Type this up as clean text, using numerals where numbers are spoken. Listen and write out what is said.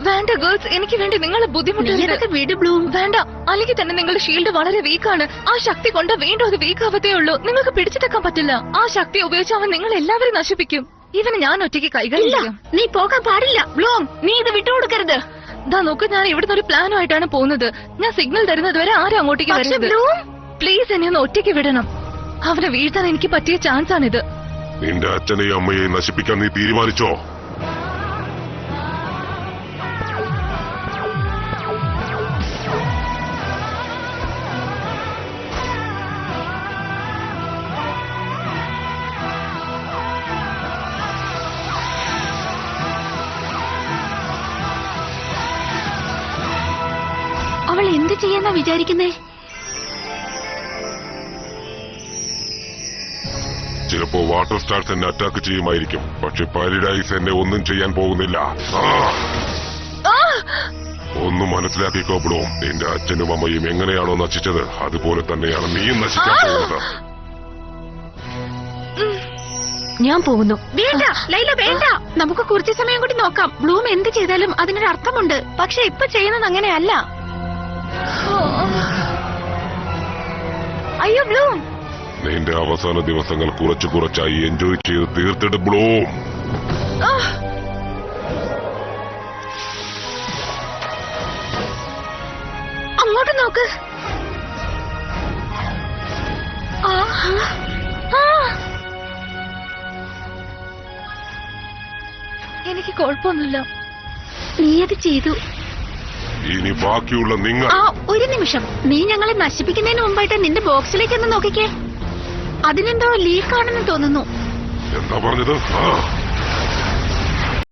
വേണ്ട ഗേൾസ്, എനിക്ക് വേണ്ടി നിങ്ങളെ ബുദ്ധിമുട്ട് വീട് ബ്ലൂം. വേണ്ട, അല്ലെങ്കിൽ തന്നെ നിങ്ങളുടെ ഷീൽഡ് വളരെ വീക്കാണ്. ആ ശക്തി കൊണ്ട് വീണ്ടും അത് വീക്ക് ആവത്തേ ഉള്ളൂ. നിങ്ങൾക്ക് പിടിച്ചെടുക്കാൻ പറ്റില്ല. ആ ശക്തി ഉപയോഗിച്ച് അവൻ നിങ്ങൾ എല്ലാവരും നശിപ്പിക്കും. ഇവന് ഞാൻ ഒറ്റയ്ക്ക് കൈകാര്യം. നീ പോകാൻ പാടില്ല ബ്ലൂം. നീ ഇത് വിട്ടുകൊടുക്കരുത്. ദാ നോക്ക്, ഞാൻ ഇവിടുന്ന് ഒരു പ്ലാനുമായിട്ടാണ് പോകുന്നത്. ഞാൻ സിഗ്നൽ തരുന്നത് വരെ ആരും അങ്ങോട്ടേക്ക് വരരുത്. പ്ലീസ്, എന്നെ ഒന്ന് ഒറ്റയ്ക്ക് വിടണം. അവനെ വീഴ്ത്താൻ എനിക്ക് പറ്റിയ ചാൻസ് ആണിത്. നിന്റെ അച്ഛനെയും അമ്മയെയും നശിപ്പിക്കാൻ നീ തീരുമാനിച്ചോ? അവൾ എന്ത് ചെയ്യാന്നാ വിചാരിക്കുന്നേ? ചിലപ്പോ വാട്ടർ സ്റ്റാർസ് എന്നെ അറ്റാക്ക് ചെയ്യുമായിരിക്കും. പക്ഷെ പാരഡൈസ് എന്നെ ഒന്നും ചെയ്യാൻ പോകുന്നില്ല. ഒന്നും മനസ്സിലാക്കിക്കോ ബ്ലൂം. നിന്റെ അച്ഛനും അമ്മയും എങ്ങനെയാണോ നശിച്ചത് അതുപോലെ തന്നെയാണ് നീയും നശിക്കാൻ പോകുന്നത്. ഞാൻ പോകുന്നു. വേണ്ട ലൈല, വേണ്ട. നമുക്ക് കുറച്ച് സമയം കൂടി നോക്കാം. ബ്ലൂം എന്ത് ചെയ്താലും അതിനൊരു അർത്ഥമുണ്ട്. പക്ഷെ ഇപ്പൊ ചെയ്യുന്നത് അങ്ങനെയല്ല. അയ്യോ ബ്ലൂം, നിന്റെ അവസാന ദിവസങ്ങൾ കുറച്ചായി എൻജോയ് ചെയ്ത് തീർത്തിട്ട് ബ്ലൂം. അങ്ങോട്ട് നോക്ക്. എനിക്ക് കുഴപ്പമൊന്നുമില്ല. നീ അത് ചെയ്തു. ഇനി ബാക്കിയുള്ള നിങ്ങൾ. ഒരു നിമിഷം, നീ ഞങ്ങളെ നശിപ്പിക്കുന്നതിന് മുമ്പായിട്ട് നിന്റെ ബോക്സിലേക്ക് ഒന്ന് നോക്കിക്കേ. അതിനെന്തോ ലീക്കാണെന്ന് തോന്നുന്നു. എന്താ പറഞ്ഞത്?